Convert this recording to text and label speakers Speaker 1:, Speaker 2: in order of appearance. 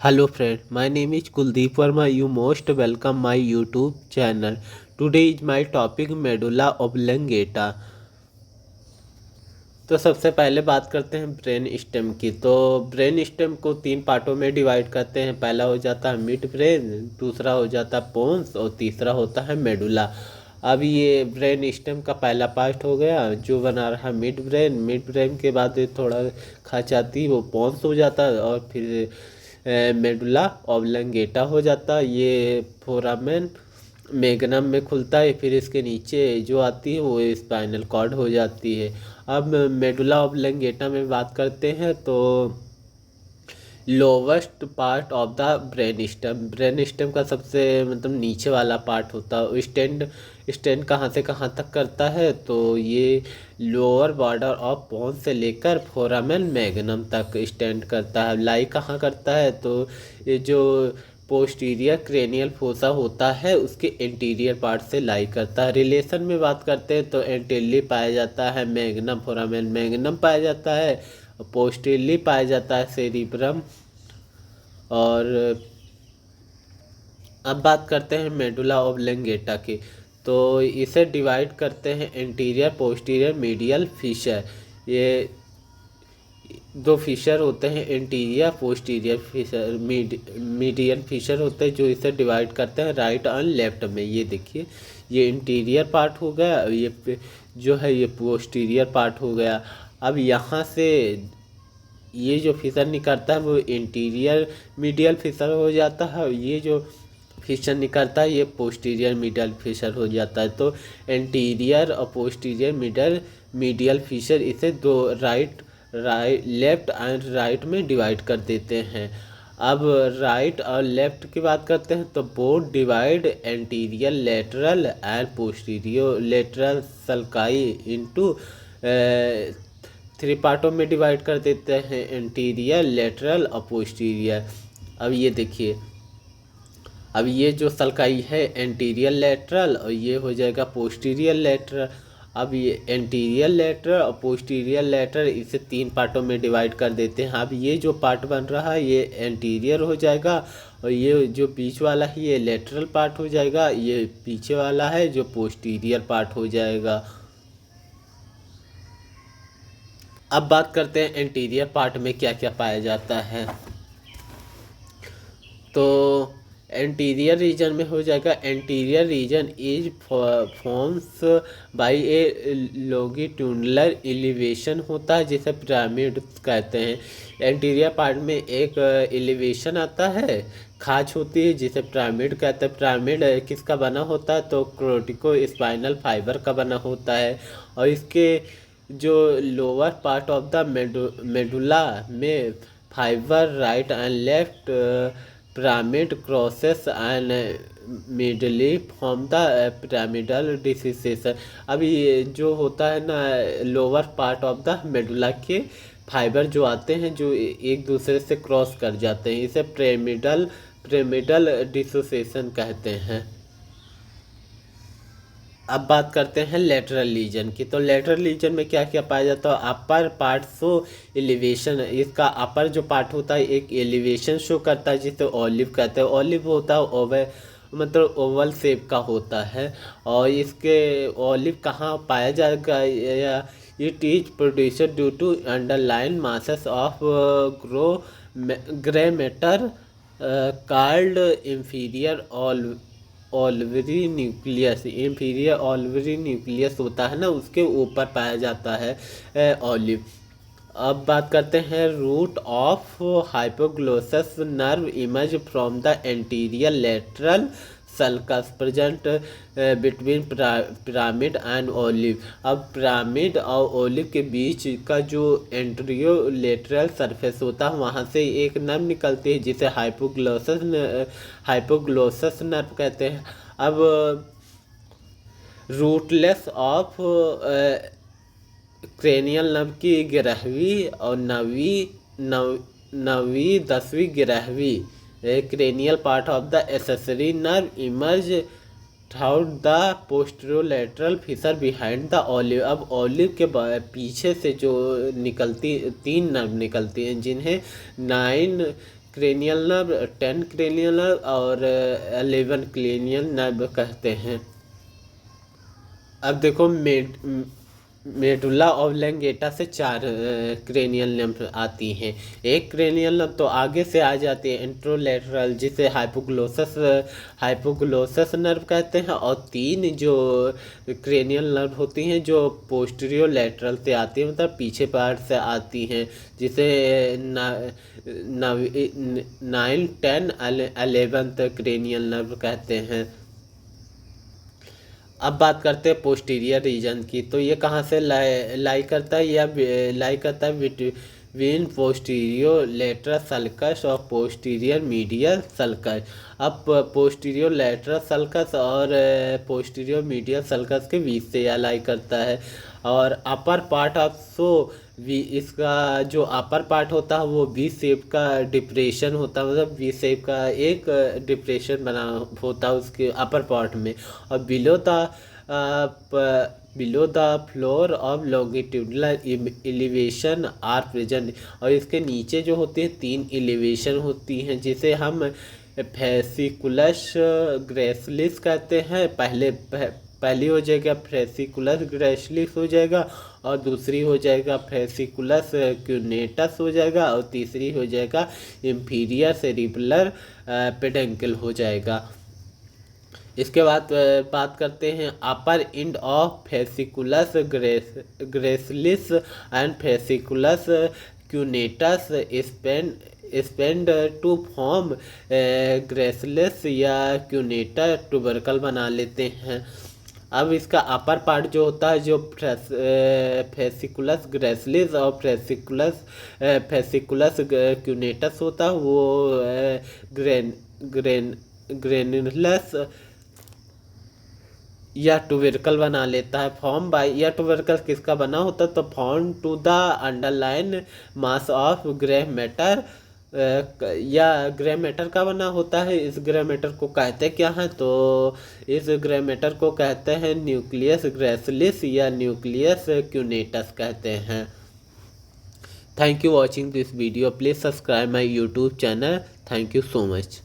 Speaker 1: Hello friend, my name is Kuldeep Verma. You most welcome my YouTube channel. Today is my topic medulla oblongata. तो सबसे पहले बात करते हैं brain stem की। तो ब्रेन स्टेम को तीन पार्टों में डिवाइड करते हैं। पहला हो जाता है मिड ब्रेन, दूसरा हो जाता है पोन्स और तीसरा होता है मेडुला। अब ये ब्रेन स्टेम का पहला पार्ट हो गया जो बना रहा मिड ब्रेन। मिड ब्रेन के बाद ये थोड़ा खर्च आती वो पोन्स हो जाता है और फिर मेडुला ऑब्लंगेटा हो जाता है। ये फोरामेन मैग्नम में खुलता है। फिर इसके नीचे जो आती है वो स्पाइनल कॉर्ड हो जाती है। अब मेडुला ऑब्लंगेटा में बात करते हैं तो lowest part of the brain stem का सबसे मतलब नीचे वाला पार्ट होता है। स्टैंड स्टैंड कहाँ से कहाँ तक करता है तो ये लोअर बॉर्डर ऑफ पोन से लेकर फोरामेन मैग्नम तक स्टैंड करता है। लाई कहाँ करता है तो ये जो पोस्टीरियर क्रेनियल फोसा होता है उसके इंटीरियर पार्ट से लाई करता है। रिलेशन में बात करते हैं तो एंटेली पाया जाता है मैग्नम, फोरामेन मैग्नम पाया जाता है, पोस्टीरियरली पाया जाता है सेरिब्रम। और अब बात करते हैं मेडुला ऑब्लंगेटा की। तो इसे डिवाइड करते हैं एंटीरियर, पोस्टीरियर, मीडियल फिशर। ये दो फिशर होते हैं, interior posterior fissure, median fissure होते हैं जो इसे डिवाइड करते हैं राइट और लेफ्ट में। ये देखिए ये इंटीरियर पार्ट हो गया, ये जो है ये पोस्टीरियर पार्ट हो गया। अब यहाँ से ये जो फिशर निकलता है वो इंटीरियर मीडियल फिशर हो जाता है। ये जो फिशर निकलता है ये पोस्टीरियर मीडियल फिशर हो जाता है। तो इंटीरियर और पोस्टीरियर मीडियल फिशर इसे दो लेफ्ट एंड राइट में डिवाइड कर देते हैं। अब राइट और लेफ्ट की बात करते हैं तो both divide anterior lateral and posterior lateral sulci into three पार्टों में डिवाइड कर देते हैं, एंटीरियर, लेटरल और पोस्टीरियर। अब ये देखिए, अब ये जो सल्काई है एंटीरियर लेटरल और ये हो जाएगा पोस्टीरियर लेटरल। अब ये एंटीरियर लेटरल और पोस्टीरियर लेटरल इसे तीन पार्टों में डिवाइड कर देते हैं। अब ये जो पार्ट बन रहा है ये एंटीरियर हो जाएगा और ये जो बीच वाला है ये लेटरल पार्ट हो जाएगा। ये पीछे वाला है जो पोस्टीरियर पार्ट हो जाएगा। अब बात करते हैं एंटीरियर पार्ट में क्या क्या पाया जाता है। तो एंटीरियर रीजन में हो जाएगा, anterior region is forms by a longitudinal elevation होता है जिसे पिरामिड कहते हैं। एंटीरियर पार्ट में एक एलिवेशन आता है, खाच होती है जिसे पिरामिड कहते हैं। पिरामिड किसका बना होता है तो क्रोटिको स्पाइनल फाइबर का बना होता है। और इसके जो lower part of the medulla में fibre right and left pyramid crosses and medially from the pyramidal decussation. अब ये जो होता है ना lower part of the medulla के फाइबर जो आते हैं जो एक दूसरे से क्रॉस कर जाते हैं इसे पिरामिडल डिसोसिएशन कहते हैं। अब बात करते हैं लेटरल लीजन की। तो लेटरल लीजन में क्या क्या पाया जाता है, अपर पार्ट शो एलिवेशन। इसका अपर जो पार्ट होता है एक एलिवेशन शो करता है जिसे ऑलिव कहते हैं। ऑलिव होता है ओवल मतलब ओवल शेप का होता है। और इसके ऑलिव कहाँ पाया जाएगा, it is produced due to underlying masses of grey matter called inferior olivary nucleus. Inferior olivary nucleus होता है ना उसके ऊपर पाया जाता है ऑलिव। अब बात करते हैं root of hypoglossal nerve emerge from the anterior lateral sulcus present between pyramid and olive. अब पिरामिड और ओलिव के बीच का जो एंटीरियो लेटरल सरफेस होता है वहाँ से एक नर्व निकलती है जिसे हाइपोग्लोसस नर्व कहते हैं। अब रूटलेस ऑफ क्रेनियल नर्व की 11वीं और 10वीं 11वीं cranial part of the accessory nerve emerge through the posterolateral fissure behind the olive. अब ऑलिव के पीछे से जो निकलती तीन नर्व निकलती हैं जिन्हें 9 क्रेनियल नर्व, 10 क्रेनियल नर्व और 11 क्रेनियल नर्व कहते हैं। अब देखो मेडुला ऑब्लंगेटा से 4 क्रेनियल नर्व आती हैं। एक क्रेनियल नर्व तो आगे से आ जाती है एंट्रोलेटरल, जिसे हाइपोग्लोसस नर्व कहते हैं, और 3 जो क्रेनियल नर्व होती हैं जो पोस्टीरियर लेटरल से आती हैं, मतलब पीछे पार्ट से आती हैं, जिसे 9, 10, 11 क्रेनियल नर्व कहते हैं। अब बात करते हैं पोस्टीरियर रीजन की। तो ये कहाँ से लाई करता है, या लाई करता है बिटवीन पोस्टीरियर लेटरल सल्कस और पोस्टीरियर मीडियल सल्कस। अब पोस्टीरियर लेटरल सल्कस और पोस्टीरियर मीडियल सल्कस के बीच से यह लाई करता है। और अपर पार्ट ऑफ इसका जो अपर पार्ट होता है वो वी शेप का डिप्रेशन होता है, मतलब वी शेप का एक डिप्रेशन बना होता है उसके अपर पार्ट में। और below the floor of longitudinal elevation are present. और इसके नीचे जो होती है 3 एलिवेशन होती हैं, जिसे हम फेसिकुलस ग्रेसिलिस कहते हैं। पहली हो जाएगा फेसिकुलस ग्रेसिलिस हो जाएगा, और दूसरी हो जाएगा फेसिकुलस क्यूनेटस हो जाएगा, और तीसरी हो जाएगा इंफीरियर सेरिबुलर पेडंकल हो जाएगा। इसके बाद बात करते हैं upper end of fasciculus gracilis and fasciculus cuneatus expand to form gracilis या क्यूनेटा ट्यूबरकल बना लेते हैं। अब इसका अपर पार्ट जो होता है, जो फेसिकुलस ग्रेसिलिस और फेसिकुलस क्यूनेटस होता है, वो ग्रेनुलस या ट्यूबरकल बना लेता है। फॉर्म बाय या ट्यूबरकल किसका बना होता है, तो form to the underline mass of grey matter, या ग्रे मैटर का बना होता है। इस ग्रे मैटर को कहते क्या हैं, तो इस ग्रे मैटर को कहते हैं न्यूक्लियस ग्रेसिलिस या न्यूक्लियस क्यूनेटस कहते हैं। Thank you watching this video. Please subscribe my YouTube channel. Thank you so much.